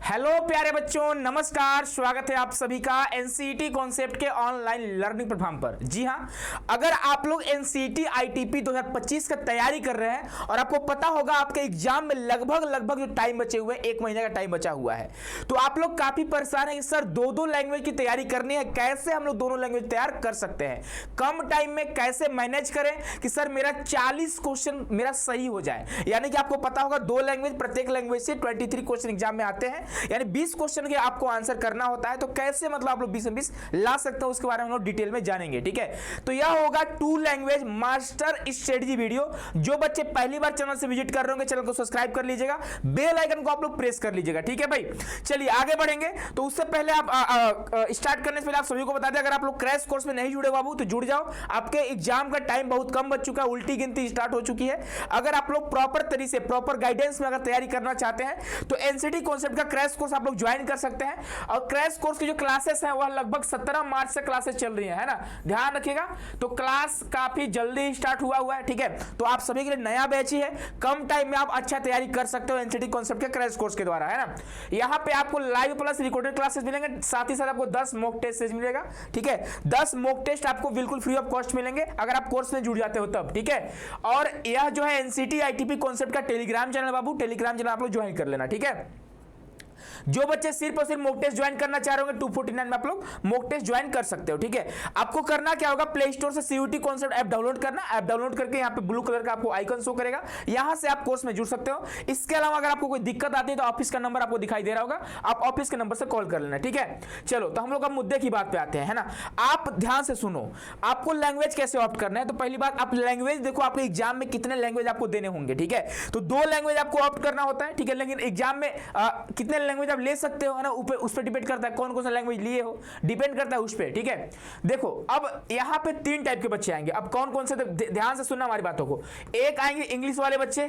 Hello प्यारे बच्चों, नमस्कार। स्वागत है आप सभी का एनसीईटी कॉन्सेप्ट के ऑनलाइन लर्निंग प्लेटफॉर्म पर। जी हां, अगर आप लोग एनसीईटी आईटीपी 2025 का तैयारी कर रहे हैं और आपको पता होगा आपके एग्जाम में लगभग जो टाइम बचे हुए हैं, 1 महीने का टाइम बचा हुआ है, तो आप लोग काफी परेशान हैं कि सर दो लैंग्वेज की तैयारी करनी है, कैसे हम लोग दोनों लैंग्वेज तैयार कर सकते हैं, कम टाइम में कैसे मैनेज करें कि सर मेरा 40 क्वेश्चन मेरा सही हो जाए। यानी कि आपको पता होगा 2 लैंग्वेज, प्रत्येक लैंग्वेज से 23 क्वेश्चन एग्जाम में आते हैं, यानी 20 क्वेश्चन के आपको आंसर करना होता है। तो कैसे मतलब आप लोग 20 में 20 ला सकते हो, उसके बारे में हम लोग डिटेल में जानेंगे। ठीक है, तो यह होगा 2 लैंग्वेज मास्टर स्ट्रेटजी वीडियो। जो बच्चे पहली बार चैनल से विजिट कर रहे होंगे, चैनल को सब्सक्राइब कर लीजिएगा, बेल आइकन को आप लोग प्रेस कर लीजिएगा। ठीक है भाई, चलिए आगे बढ़ेंगे। तो उससे पहले आप स्टार्ट करने से पहले आप सभी को बता दें, अगर आप लोग क्रैश कोर्स में नहीं जुड़े बाबू तो जुड़ जाओ। आपके एग्जाम का टाइम बहुत कम बच चुका है, उल्टी गिनती स्टार्ट हो चुकी है। अगर आप लोग प्रॉपर तरीके से, प्रॉपर गाइडेंस में अगर तैयारी करना चाहते हैं तो एनसीईटी कॉन्सेप्ट का क्रैश कोर्स आप लोग ज्वाइन कर सकते हैं। और क्रैश कोर्स की जो क्लासेस हैं वह लगभग 17 मार्च से क्लासेस चल रही है ना, ध्यान रखिएगा। तो क्लास काफी जल्दी स्टार्ट हुआ है। ठीक है, तो आप सभी के लिए नया बैच ही है, कम टाइम में आप अच्छा तैयारी कर सकते हो एनसीईटी कॉन्सेप्ट के क्रैश कोर्स के द्वारा, है ना। यहाँ पे आपको लाइव प्लस रिकॉर्डेड क्लासेस मिलेंगे, साथ ही साथ आपको 10 मॉक टेस्ट मिलेगा। ठीक है, 10 मॉक टेस्ट आपको बिल्कुल फ्री ऑफ कॉस्ट मिलेंगे अगर आप कोर्स में जुड़ जाते हो तब। ठीक है, और यह जो है एनसीईटी आईटीपी कॉन्सेप्ट का टेलीग्राम चैनल बाबू, टेलीग्राम चैनल आप लोग ज्वाइन कर लेना। ठीक है, जो बच्चे सिर्फ और सिर्फ मॉक टेस्ट ज्वाइन करना चाह रहे होंगे 249 में आप लोग मॉक टेस्ट ज्वाइन कर सकते हो। ठीक है, आपको करना क्या होगा, प्ले स्टोर से सीयूटी कॉन्सेप्ट ऐप डाउनलोड करना। ऐप डाउनलोड करके यहाँ पे ब्लू कलर का आपको आइकन शो करेगा, यहां से आप कोर्स में जुड़ सकते हो। इसके अलावा अगर आपको कोई दिक्कत आती है तो ऑफिस का नंबर आपको दिखाई दे रहा होगा, आप ऑफिस के नंबर से कॉल कर लेना। ठीक है, चलो तो हम लोग अब मुद्दे की बात पे आते हैं, है ना। आप ध्यान से सुनो, आपको लैंग्वेज कैसे ऑप्ट करना है। तो पहली बात, आप लैंग्वेज देखो, आपके एग्जाम में कितने लैंग्वेज आपको देने होंगे। ठीक है, तो 2 लैंग्वेज आपको ऑप्ट करना होता है। ठीक है, लेकिन एग्जाम में कितने लैंग्वेज आप ले सकते हो, है ना, उस पर डिपेंड करता है कौन कौन सा लैंग्वेज लिए हो, डिपेंड करता है उस पर। ठीक है, देखो अब यहां पे 3 टाइप के बच्चे आएंगे। अब कौन कौन से, ध्यान से सुनना हमारी बातों को। एक आएंगे इंग्लिश वाले बच्चे,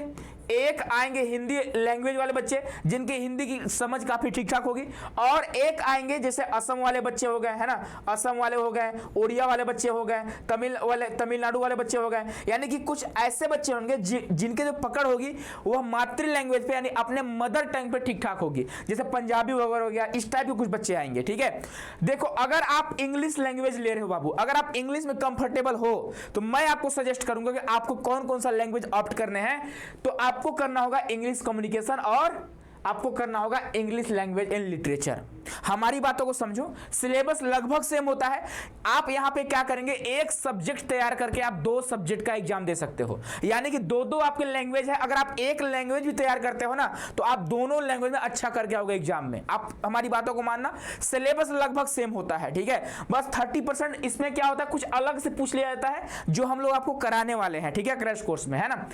एक आएंगे हिंदी लैंग्वेज वाले बच्चे जिनकी हिंदी की समझ काफी ठीक ठाक होगी, और एक आएंगे जैसे असम वाले बच्चे हो गए, है ना, असम वाले हो गए, उड़िया वाले बच्चे हो गए, तमिलनाडु वाले बच्चे हो गए। यानी कि कुछ ऐसे बच्चे होंगे जिनके जो पकड़ होगी वह मातृ लैंग्वेज पे, यानी अपने मदर टंग पे ठीक ठाक होगी, जैसे पंजाबी वगैरह हो गया, इस टाइप के कुछ बच्चे आएंगे। ठीक है, देखो अगर आप इंग्लिश लैंग्वेज ले रहे हो बाबू, अगर आप इंग्लिश में कंफर्टेबल हो तो मैं आपको सजेस्ट करूंगा कि आपको कौन कौन सा लैंग्वेज ऑप्ट करने हैं। तो आपको करना होगा इंग्लिश कम्युनिकेशन और आपको करना होगा इंग्लिश लैंग्वेज एंड लिटरेचर। हमारी बातों को समझो, सिलेबस लगभग सेम होता है। आप यहां पे क्या करेंगे, एक सब्जेक्ट तैयार करके आप 2 सब्जेक्ट का एग्जाम दे सकते हो, यानी कि 2 आपके लैंग्वेज है। अगर आप एक लैंग्वेज भी तैयार करते हो ना तो आप दोनों लैंग्वेज में अच्छा करके आओगे एग्जाम में। आप हमारी बातों को मानना, सिलेबस लगभग सेम होता है। ठीक है, बस 30% इसमें क्या होता है, कुछ अलग से पूछ लिया जाता है जो हम लोग आपको कराने वाले हैं। ठीक है, क्रैश कोर्स में, है ना।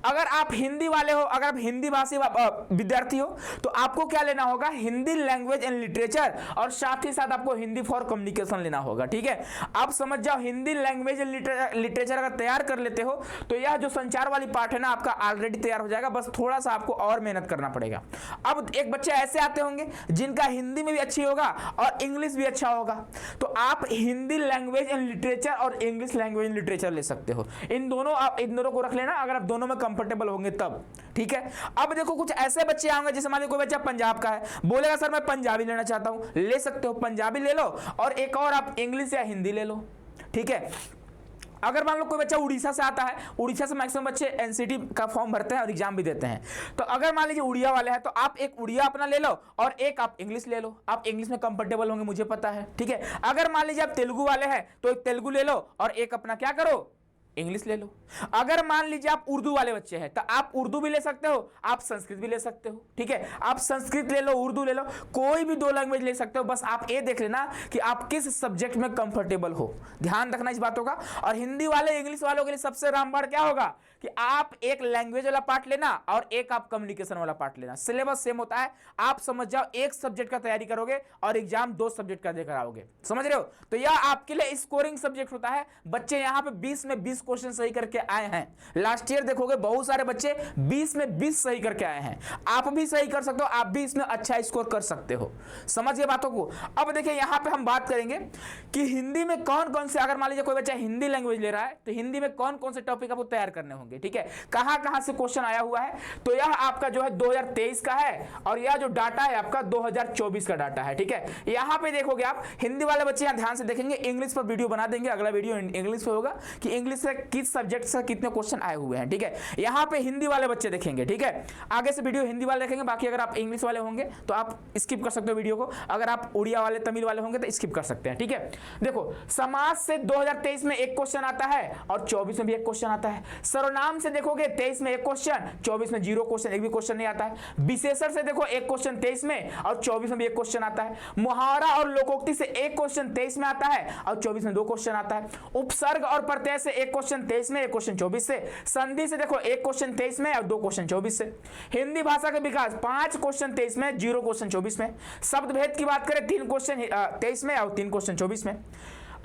अगर आप हिंदी वाले हो, अगर आप हिंदी भाषी विद्यार्थी हो तो आपको क्या लेना होगा, हिंदी लैंग्वेज एंड लिटरेचर, और साथ ही साथ आपको हिंदी फॉर कम्युनिकेशन लेना होगा। ठीक है, आप समझ जाओ, हिंदी लैंग्वेज एंड लिटरेचर अगर तैयार कर लेते हो तो यह जो संचार वाली पार्ट है ना आपका ऑलरेडी तैयार हो जाएगा, बस थोड़ा सा आपको और मेहनत करना पड़ेगा। अब एक बच्चे ऐसे आते होंगे जिनका हिंदी में भी अच्छी होगा और इंग्लिश भी अच्छा होगा, तो आप हिंदी लैंग्वेज एंड लिटरेचर और इंग्लिश लैंग्वेज एंड लिटरेचर ले सकते हो। इन दोनों को रख लेना अगर आप दोनों में कंफर्टेबल होंगे तब। ठीक है, अब देखो कुछ ऐसे बच्चे आएंगे, जैसे मान लो कोई बच्चा पंजाब का है, बोलेगा सर मैं पंजाबी लेना चाहता हूं, ले सकते हो, पंजाबी ले लो, और एक और आप इंग्लिश या हिंदी ले लो। ठीक है, अगर मान लो कोई बच्चा उड़ीसा से आता है, उड़ीसा से मैक्सिमम बच्चे एनसीईटी का फॉर्म भरते हैं और एग्जाम भी देते हैं, तो अगर मान लीजिए उड़िया वाले हैं तो आप एक उड़िया अपना ले लो और एक आप इंग्लिश ले लो। आप इंग्लिश में कंफर्टेबल होंगे, मुझे पता है। ठीक है, अगर मान लीजिए आप तेलुगु वाले हैं तो एक तेलुगु ले लो और एक अपना क्या करो, इंग्लिश ले लो। अगर मान लीजिए आप उर्दू वाले बच्चे हैं तो आप उर्दू भी ले सकते हो, आप संस्कृत भी ले सकते हो। ठीक है, आप संस्कृत ले लो, उर्दू ले लो, कोई भी 2 लैंग्वेज ले सकते हो। बस आप ये देख लेना कि आप किस सब्जेक्ट में कंफर्टेबल हो, ध्यान रखना इस बातों का। और हिंदी वाले इंग्लिश वालों के लिए सबसे रामबाण क्या होगा कि आप एक लैंग्वेज वाला पार्ट लेना और एक आप कम्युनिकेशन वाला पार्ट लेना। सिलेबस सेम होता है, आप समझ जाओ, एक सब्जेक्ट का तैयारी करोगे और एग्जाम 2 सब्जेक्ट का देकर आओगे, समझ रहे हो। तो यह आपके लिए स्कोरिंग सब्जेक्ट होता है। बच्चे यहां पे 20 में 20 क्वेश्चन सही करके आए हैं। लास्ट ईयर देखोगे बहुत सारे बच्चे 20 में 20 सही करके आए हैं। आप भी सही कर सकते हो, आप भी इसमें अच्छा स्कोर कर सकते हो। समझिए बातों को। अब देखिए यहां पे हम बात करेंगे कि हिंदी में कौन कौन से, अगर मान लीजिए कोई बच्चा हिंदी लैंग्वेज ले रहा है तो हिंदी में कौन कौन से टॉपिक आपको तैयार करने होंगे। होंगे, ठीक है। कहां कहां से क्वेश्चन आया हुआ है, तो यह आपका जो है 2023 का है और यह जो डाटा है आपका 2024 का डाटा है, ठीक है। यहां पे देखोगे आप, हिंदी वाले बच्चे यहां ध्यान से देखेंगे, इंग्लिश पर वीडियो बना देंगे, अगला वीडियो इंग्लिश पे होगा कि इंग्लिश से किस सब्जेक्ट से कितने क्वेश्चन आए हुए हैं, ठीक है। यहां पे हिंदी वाले बच्चे देखेंगे, ठीक है। आगे से वीडियो हिंदी वाले देखेंगे, बाकी अगर आप इंग्लिश वाले होंगे तो आप स्किप कर सकते हो वीडियो को, अगर आप उड़िया वाले तमिल वाले होंगे तो स्किप कर सकते हैं, ठीक है। देखो समाज से 2023 में एक क्वेश्चन आता है और 24 में भी एक क्वेश्चन आता है। सर्वनाम से देखोगे 23 में एक क्वेश्चन, 24 में जीरो क्वेश्चन, एक भी क्वेश्चन नहीं आता है। विशेषण से देखो एक क्वेश्चन 23 में और 24 में भी एक क्वेश्चन आता है। मुहावरा और लोकोक्ति से एक क्वेश्चन 23 में आता है और 24 में दो क्वेश्चन आता है। उपसर्ग और प्रत्यय से एक क्वेश्चन 23 में, एक क्वेश्चन 24 से। संधि से देखो एक क्वेश्चन 23 में और दो क्वेश्चन 24 से। हिंदी भाषा का विकास 5 क्वेश्चन 23 में, 0 क्वेश्चन 24 में। शब्द भेद की बात करें 3 क्वेश्चन 23 में और 3 क्वेश्चन 24 में।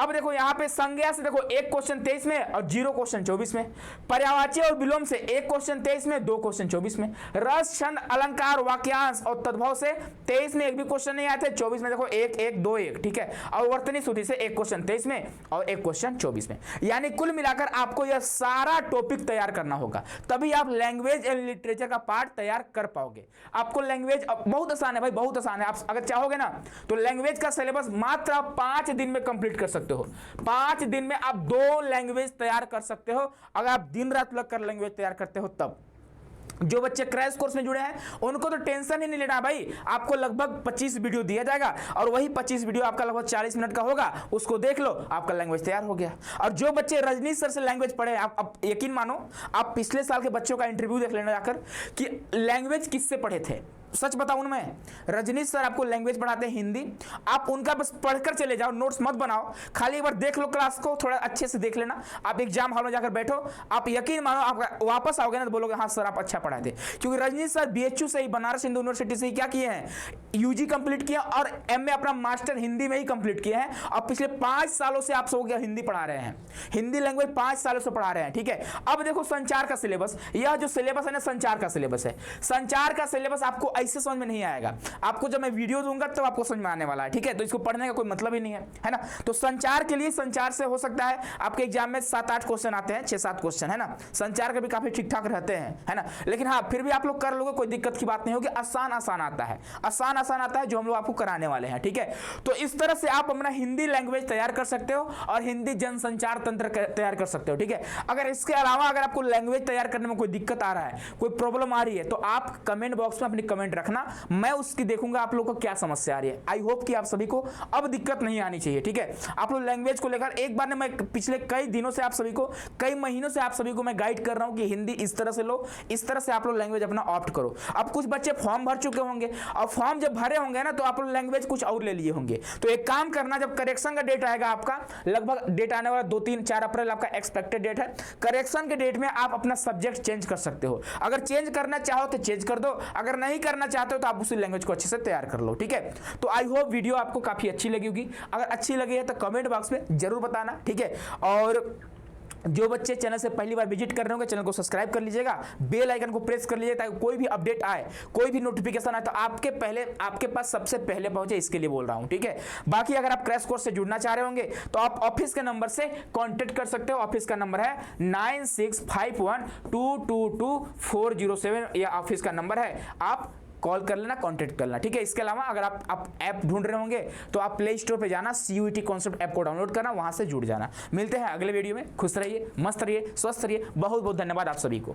अब देखो यहां पे संज्ञा से देखो एक क्वेश्चन 23 में और 0 क्वेश्चन 24 में। पर्यायवाची और विलोम से एक क्वेश्चन 23 में, 2 क्वेश्चन 24 में। रस, छंद, अलंकार, वाक्यांश और तद्भव से 23 में एक भी क्वेश्चन नहीं आए थे, 24 में देखो 1 1 2 1, ठीक है। और वर्तनी शुद्धि से एक क्वेश्चन 23 में और एक क्वेश्चन 24 में। यानी कुल मिलाकर आपको यह सारा टॉपिक तैयार करना होगा, तभी आप लैंग्वेज एंड लिटरेचर का पार्ट तैयार कर पाओगे। आपको लैंग्वेज बहुत आसान है भाई, बहुत आसान है। आप अगर चाहोगे ना तो लैंग्वेज का सिलेबस मात्र 5 दिन में कंप्लीट कर सकते हो। 5 दिन में आप 2 लैंग्वेज तैयार कर सकते हो, अगर आप दिन रात लग कर लैंग्वेज तैयार करते हो तब। जो बच्चे क्रैश कोर्स में जुड़े हैं उनको तो टेंशन ही नहीं लेना भाई, आपको लगभग 25 वीडियो दिया जाएगा और वही 25 वीडियो आपका लगभग 40 मिनट का होगा, उसको देख लो, आपका लैंग्वेज तैयार हो गया। और जो बच्चे रजनीश सर से लैंग्वेज पढ़े, आप यकीन मानो, आप पिछले साल के बच्चों का इंटरव्यू देख लेना जाकर कि लैंग्वेज किससे पढ़े थे। सच बताऊं मैं, रजनीश सर आपको लैंग्वेज पढ़ाते हैं हिंदी, आप उनका बस पढ़कर चले जाओ, नोट्स मत बनाओ, खाली एक बार देख लो क्लास को, थोड़ा अच्छे से देख लेना। आप एग्जाम हॉल में जाकर बैठो, आप यकीन मानो आप वापस आओगे ना तो बोलोगे हाँ सर आप अच्छा पढ़ाए थे। क्योंकि रजनीश सर बीएचयू से ही, बनारस हिंदू यूनिवर्सिटी से ही क्या किए हैं, यूजी कंप्लीट किया और एमए अपना मास्टर हिंदी में ही कंप्लीट किए हैं। और पिछले 5 सालों से आप सबको हिंदी पढ़ा रहे हैं, हिंदी लैंग्वेज 5 सालों से पढ़ा रहे हैं, ठीक है। अब देखो संचार का सिलेबस, यह जो सिलेबस है ना संचार का सिलेबस है। संचार का सिलेबस आपको ऐसे समझ में नहीं आएगा, आपको जब मैं वीडियो दूंगा तब आपको समझ में आने वाला है, ठीक है। तो इसको पढ़ने का कोई मतलब ही नहीं है ना। तो संचार के लिए, संचार से हो सकता है आपके एग्जाम में 7-8 क्वेश्चन आते हैं, 6-7 क्वेश्चन, है ना। संचार के भी काफी ठीक ठाक रहते हैं, है ना। लेकिन हाँ फिर भी आप लोग कर लोगे, कोई दिक्कत की बात नहीं होगी। आसान आसान आता है, आसान आसान आता है जो हम लोग आपको कराने वाले हैं, ठीक है। तो इस तरह से आप अपना हिंदी लैंग्वेज तैयार कर सकते हो और हिंदी जनसंचार तंत्र तैयार कर सकते हो, ठीक है। अगर इसके अलावा अगर आपको लैंग्वेज तैयार करने में कोई दिक्कत आ रहा है, कोई प्रॉब्लम आ रही है, तो आप कमेंट बॉक्स में अपनी कमेंट रखना, मैं उसकी देखूंगा आप लोगों को क्या समस्या आ रही है। आई होप कि आप सभी को अब दिक्कत नहीं आनी चाहिए, ठीक है। आप लोग लैंग्वेज को लेकर एक बार ने, मैं पिछले कई दिनों से आप सभी को, कई महीनों से आप सभी को मैं गाइड कर रहा हूं कि हिंदी इस तरह से लो, इस तरह से आप लोग लैंग्वेज अपना ऑप्ट करो। अब कुछ बच्चे फॉर्म भर चुके होंगे और फॉर्म जब भरे होंगे ना तो आप लोग लैंग्वेज कुछ और ले लिए होंगे। तो एक काम करना, जब करेक्शन का डेट आएगा आपका, लगभग डेट आने वाला 2-3-4 अप्रैल आपका एक्सपेक्टेड डेट है। करेक्शन के डेट में आप अपना सब्जेक्ट चेंज कर सकते हो। अगर चेंज करना चाहो तो चेंज कर दो, अगर नहीं करना चाहते हो तो आप उसी लैंग्वेज को अच्छे से तैयार कर लो, ठीक है। तो आई होप वीडियो आपको काफी अच्छी लगी होगी। अगर अच्छी लगी है तो कमेंट बॉक्स में जरूर बताना, ठीक है। और जो बच्चे चैनल से पहली बार विजिट कर रहे होंगे चैनल को सब्सक्राइब कर लीजिएगा, बेल आइकन को प्रेस कर लीजिए ताकि कोई भी अपडेट आए, कोई भी नोटिफिकेशन आए तो आपके पास सबसे पहले पहुंचे, इसके लिए बोल रहा हूं, ठीक है। बाकी अगर आप क्रैश कोर्स से जुड़ना चाह रहे होंगे तो आप ऑफिस के नंबर से कांटेक्ट कर सकते हो। ऑफिस का नंबर है 9651222407, यह ऑफिस का नंबर है, आप कॉल कर लेना, कांटेक्ट कर लेना, ठीक है। इसके अलावा अगर आप ऐप ढूंढ रहे होंगे तो आप प्ले स्टोर पे जाना, CUET कॉन्सेप्ट ऐप को डाउनलोड करना, वहां से जुड़ जाना। मिलते हैं अगले वीडियो में, खुश रहिए, मस्त रहिए, स्वस्थ रहिए। बहुत बहुत धन्यवाद आप सभी को।